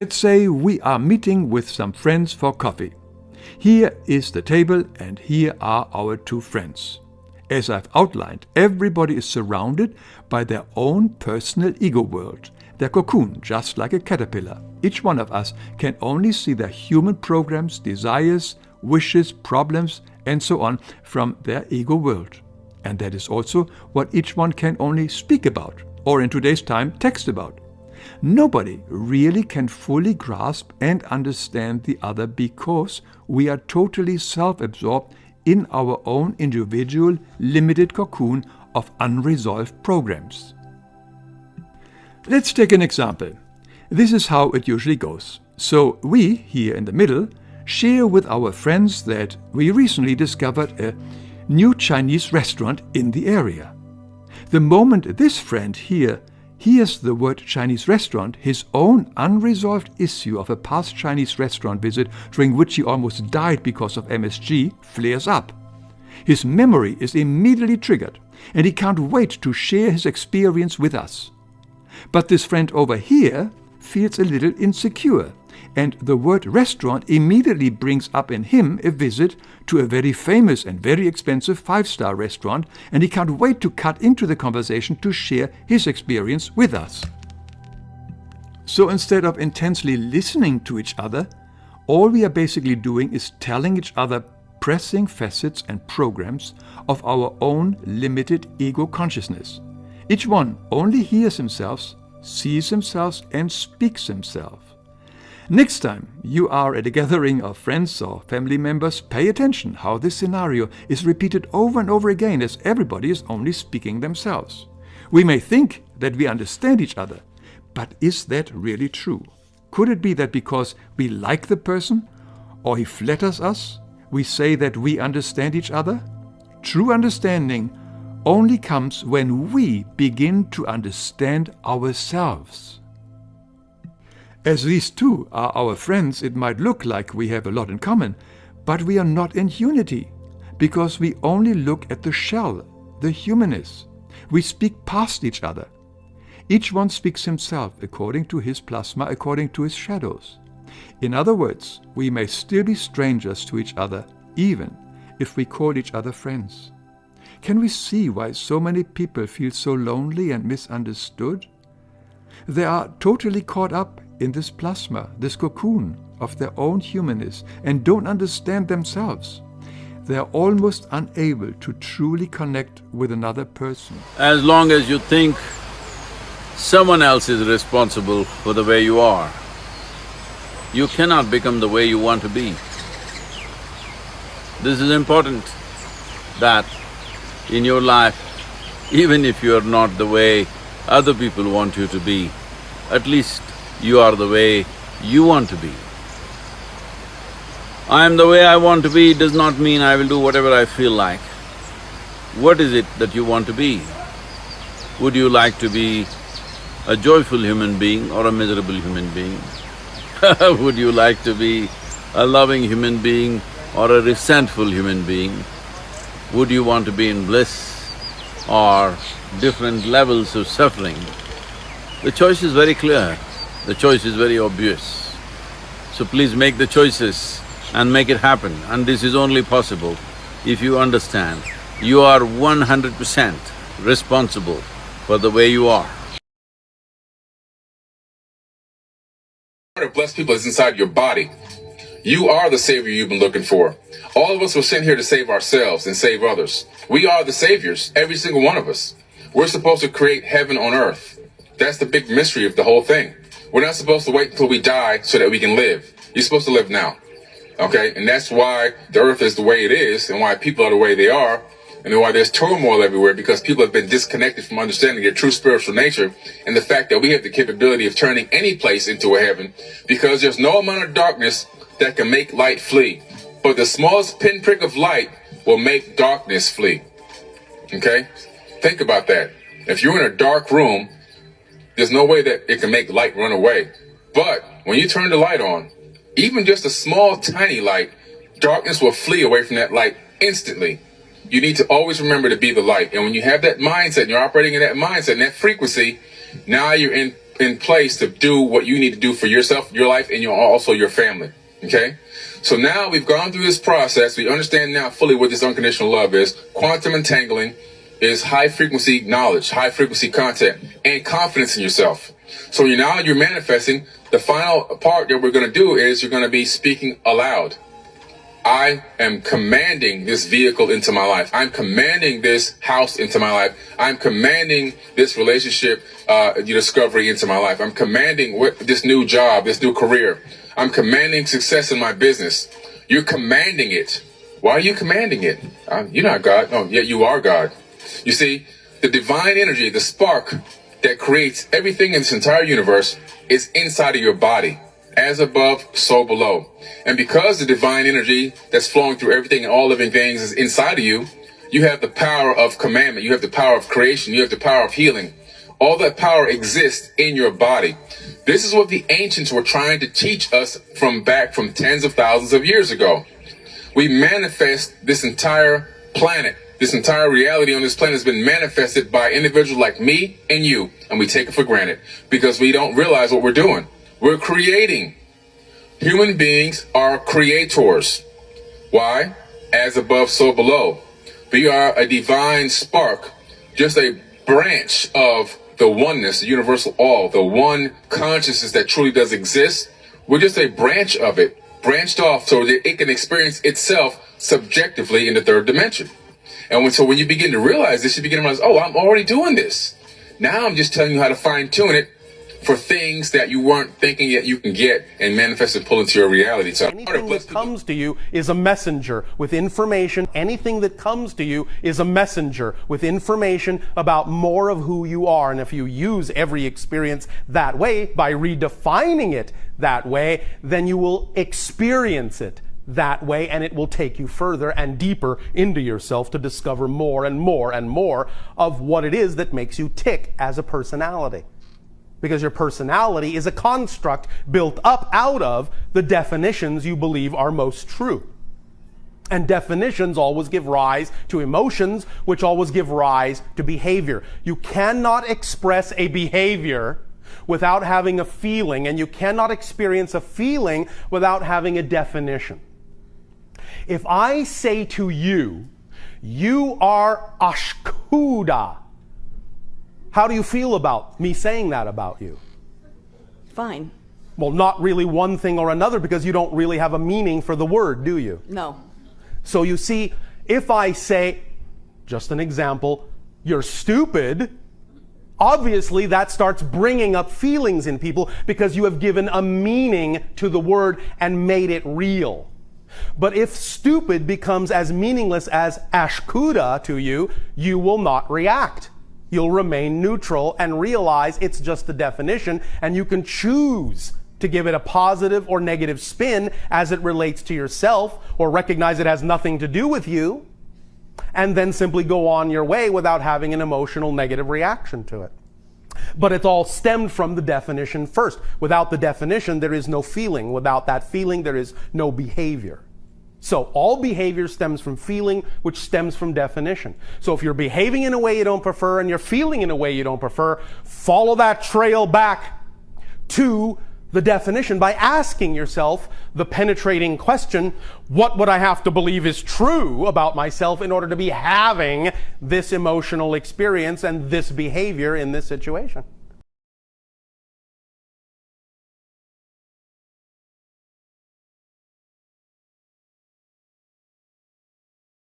Let's say we are meeting with some friends for coffee. Here is the table and here are our two friends. As I've outlined, everybody is surrounded by their own personal ego world, their cocoon, just like a caterpillar. Each one of us can only see their human programs, desires, wishes, problems, and so on from their ego world. And that is also what each one can only speak about, or in today's time, text about. Nobody really can fully grasp and understand the other because we are totally self-absorbed in our own individual limited cocoon of unresolved programs. Let's take an example. This is how it usually goes. So we, here in the middle, share with our friends that we recently discovered a new Chinese restaurant in the area. The moment this friend here hears the word Chinese restaurant, his own unresolved issue of a past Chinese restaurant visit during which he almost died because of MSG flares up. His memory is immediately triggered, and he can't wait to share his experience with us. But this friend over here feels a little insecure, and the word restaurant immediately brings up in him a visit to a very famous and very expensive 5-star restaurant, and he can't wait to cut into the conversation to share his experience with us. So instead of intensely listening to each other, all we are basically doing is telling each other pressing facets and programs of our own limited ego consciousness. Each one only hears himself, sees himself, and speaks himself. Next time you are at a gathering of friends or family members, pay attention how this scenario is repeated over and over again as everybody is only speaking themselves. We may think that we understand each other, but is that really true? Could it be that because we like the person or he flatters us, we say that we understand each other? True understanding only comes when we begin to understand ourselves. As these two are our friends, it might look like we have a lot in common, but we are not in unity, because we only look at the shell, the humanness. We speak past each other. Each one speaks himself according to his plasma, according to his shadows. In other words, we may still be strangers to each other, even if we call each other friends. Can we see why so many people feel so lonely and misunderstood? They are totally caught up in this plasma, this cocoon of their own humanness, and don't understand themselves. They are almost unable to truly connect with another person. As long as you think someone else is responsible for the way you are, you cannot become the way you want to be. This is important, that in your life, even if you are not the way other people want you to be, at least you are the way you want to be. I am the way I want to be does not mean I will do whatever I feel like. What is it that you want to be? Would you like to be a joyful human being or a miserable human being? Would you like to be a loving human being or a resentful human being? Would you want to be in bliss or different levels of suffering? The choice is very clear, the choice is very obvious. So please make the choices and make it happen, and this is only possible if you understand you are 100% responsible for the way you are. The blessed people is inside your body. You are the savior you've been looking for. All of us were sent here to save ourselves and save others. We are the saviors, every single one of us. We're supposed to create heaven on earth. That's the big mystery of the whole thing. We're not supposed to wait until we die so that we can live. You're supposed to live now, okay? And that's why the earth is the way it is, and why people are the way they are, and why there's turmoil everywhere, because people have been disconnected from understanding their true spiritual nature and the fact that we have the capability of turning any place into a heaven, because there's no amount of darkness that can make light flee. But the smallest pinprick of light will make darkness flee, okay? Think about that. If you're in a dark room, there's no way that it can make light run away. But when you turn the light on, even just a small, tiny light, darkness will flee away from that light instantly. You need to always remember to be the light. And when you have that mindset, and you're operating in that mindset and that frequency, now you're in in place to do what you need to do for yourself, your life, and also your family. Okay? So now we've gone through this process. We understand now fully what this unconditional love is. Quantum entangling is high frequency knowledge, high frequency content, and confidence in yourself. So you're manifesting. The final part that we're going to do is you're going to be speaking aloud. I am commanding this vehicle into my life. I'm commanding this house into my life. I'm commanding this relationship, discovery into my life. I'm commanding this new job, this new career. I'm commanding success in my business. You're commanding it. Why are you commanding it? You're not God. Oh, yeah, you are God. You see, the divine energy, the spark that creates everything in this entire universe is inside of your body. As above, so below. And because the divine energy that's flowing through everything and all living things is inside of you, you have the power of commandment. You have the power of creation. You have the power of healing. All that power exists in your body. This is what the ancients were trying to teach us from tens of thousands of years ago. We manifest this entire planet. This entire reality on this planet has been manifested by individuals like me and you, and we take it for granted because we don't realize what we're doing. We're creating. Human beings are creators. Why? As above, so below. We are a divine spark, just a branch of the oneness, the universal all, the one consciousness that truly does exist. We're just a branch of it, branched off so that it can experience itself subjectively in the third dimension. And so when you begin to realize this, you begin to realize, oh, I'm already doing this. Now I'm just telling you how to fine tune it for things that you weren't thinking yet you can get and manifest and pull into your reality. So anything that comes to you is a messenger with information. Anything that comes to you is a messenger with information about more of who you are. And if you use every experience that way, by redefining it that way, then you will experience it that way, and it will take you further and deeper into yourself to discover more and more and more of what it is that makes you tick as a personality. Because your personality is a construct built up out of the definitions you believe are most true. And definitions always give rise to emotions, which always give rise to behavior. You cannot express a behavior without having a feeling, and you cannot experience a feeling without having a definition. If I say to you, you are ashkuda, how do you feel about me saying that about you? Fine. Well, not really one thing or another, because you don't really have a meaning for the word, do you? No. So you see, if I say, just an example, you're stupid, obviously that starts bringing up feelings in people because you have given a meaning to the word and made it real. But if stupid becomes as meaningless as ashkuda to you, you will not react. You'll remain neutral and realize it's just a definition, and you can choose to give it a positive or negative spin as it relates to yourself, or recognize it has nothing to do with you, and then simply go on your way without having an emotional negative reaction to it. But it's all stemmed from the definition first. Without the definition, there is no feeling. Without that feeling, there is no behavior. So all behavior stems from feeling, which stems from definition. So if you're behaving in a way you don't prefer and you're feeling in a way you don't prefer, follow that trail back to the definition by asking yourself the penetrating question, what would I have to believe is true about myself in order to be having this emotional experience and this behavior in this situation?